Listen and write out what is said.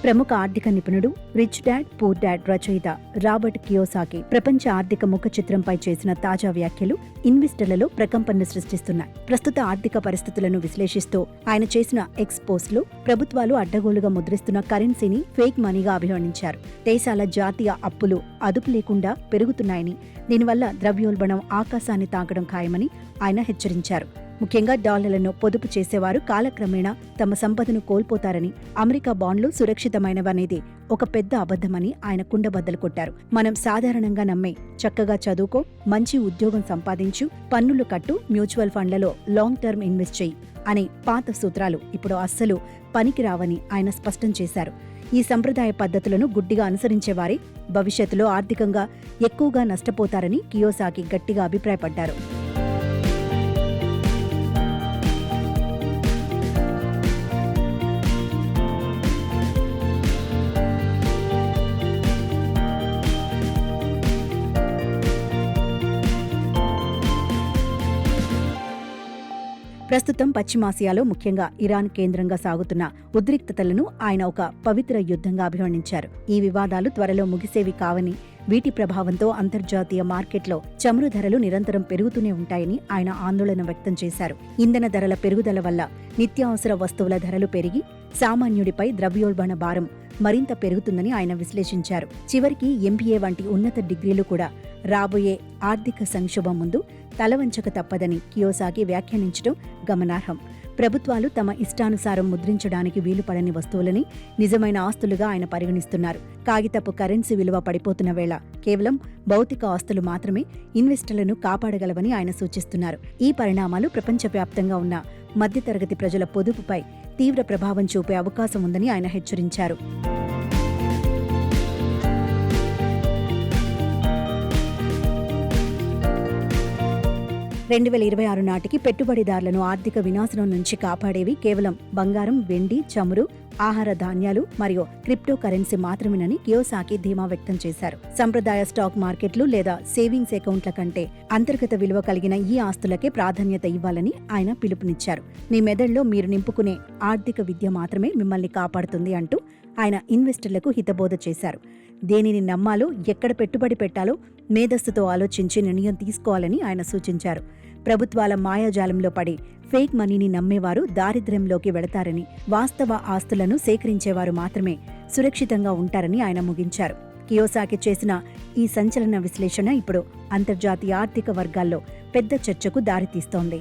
ప్రముఖ ఆర్థిక నిపుణుడు, రిచ్ డాడ్ పూర్ డాడ్ రచయిత రాబర్ట్ కియోసాకి ప్రపంచ ఆర్థిక ముఖ చిత్రంపై చేసిన తాజా వ్యాఖ్యలు ఇన్వెస్టర్లలో ప్రకంపనలు సృష్టిస్తున్నాయి. ప్రస్తుత ఆర్థిక పరిస్థితులను విశ్లేషిస్తూ ఆయన చేసిన ఎక్స్ పోస్ట్లో ప్రభుత్వాలు అడ్డగోలుగా ముద్రిస్తున్న కరెన్సీని ఫేక్ మనీగా అభివర్ణించారు. దేశాల జాతీయ అప్పులు అదుపు లేకుండా పెరుగుతున్నాయని, దీనివల్ల ద్రవ్యోల్బణం ఆకాశాన్ని తాకడం ఖాయమని ఆయన హెచ్చరించారు. ముఖ్యంగా డాలర్లను పొదుపు చేసేవారు కాలక్రమేణా తమ సంపదను కోల్పోతారని, అమెరికా బాండ్లు సురక్షితమైనవనేది ఒక పెద్ద అబద్ధమని ఆయన కుండబద్దలు కొట్టారు. మనం సాధారణంగా నమ్మే చక్కగా చదువుకో, మంచి ఉద్యోగం సంపాదించు, పన్నులు కట్టు, మ్యూచువల్ ఫండ్లలో లాంగ్ టర్మ్ ఇన్వెస్ట్ చేయి అనే పాత సూత్రాలు ఇప్పుడు అస్సలు పనికిరావని ఆయన స్పష్టం చేశారు. ఈ సంప్రదాయ పద్ధతులను గుడ్డిగా అనుసరించేవారే భవిష్యత్తులో ఆర్థికంగా ఎక్కువగా నష్టపోతారని కియోసాకి గట్టిగా అభిప్రాయపడ్డారు. 'ప్రస్తుతం పశ్చిమాసియాలో ముఖ్యంగా ఇరాన్ కేంద్రంగా సాగుతున్న ఉద్రిక్తతలను ఆయన ఒక పవిత్ర యుద్ధంగా అభివర్ణించారు. ఈ వివాదాలు త్వరలో ముగిసేవి కావని, వీటి ప్రభావంతో అంతర్జాతీయ మార్కెట్లో చమురు ధరలు నిరంతరం పెరుగుతూనే ఉంటాయని ఆయన ఆందోళన వ్యక్తం చేశారు. ఇంధన ధరల పెరుగుదల వల్ల నిత్యావసర వస్తువుల ధరలు పెరిగి సామాన్యుడిపై ద్రవ్యోల్బణ భారం మరింత పెరుగుతుందని ఆయన విశ్లేషించారు. చివరికి ఎంబీఏ వంటి ఉన్నత డిగ్రీలు కూడా రాబోయే ఆర్థిక సంక్షోభం ముందు తలవంచక తప్పదని కియోసాకి వ్యాఖ్యానించడం గమనార్హం. ప్రభుత్వాలు తమ ఇష్టానుసారం ముద్రించడానికి వీలుపడని వస్తువులని నిజమైన ఆస్తులుగా ఆయన పరిగణిస్తున్నారు. కాగితపు కరెన్సీ విలువ పడిపోతున్న వేళ కేవలం భౌతిక ఆస్తులు మాత్రమే ఇన్వెస్టర్లను కాపాడగలవని ఆయన సూచిస్తున్నారు. ఈ పరిణామాలు ప్రపంచవ్యాప్తంగా ఉన్న మధ్యతరగతి ప్రజల పొదుపుపై తీవ్ర ప్రభావం చూపే అవకాశం ఉందని ఆయన హెచ్చరించారు. 2026 నాటికి పెట్టుబడిదారులను ఆర్థిక వినాశనం నుంచి కాపాడేవి కేవలం బంగారం, వెండి, చమురు, ఆహార ధాన్యాలు మరియు క్రిప్టో కరెన్సీ మాత్రమేనని కియోసాకి ధీమా వ్యక్తం చేశారు. సంప్రదాయ స్టాక్ మార్కెట్లు లేదా సేవింగ్స్ అకౌంట్ల కంటే అంతర్గత విలువ కలిగిన ఈ ఆస్తులకే ప్రాధాన్యత ఇవ్వాలని ఆయన పిలుపునిచ్చారు. మీ మెదడులో మీరు నింపుకునే ఆర్థిక విద్య మాత్రమే మిమ్మల్ని కాపాడుతుంది అంటూ ఆయన ఇన్వెస్టర్లకు హితబోధ చేశారు. దేనిని నమ్మాలో, ఎక్కడ పెట్టుబడి పెట్టాలో మేధస్సుతో ఆలోచించి నిర్ణయం తీసుకోవాలని ఆయన సూచించారు. ప్రభుత్వాల మాయాజాలంలో పడి ఫేక్ మనీని నమ్మేవారు దారిద్ర్యంలోకి వెళతారని, వాస్తవ ఆస్తులను సేకరించేవారు మాత్రమే సురక్షితంగా ఉంటారని ఆయన ముగించారు. కియోసాకి చేసిన ఈ సంచలన విశ్లేషణ ఇప్పుడు అంతర్జాతీయ ఆర్థిక వర్గాల్లో పెద్ద చర్చకు దారితీస్తోంది.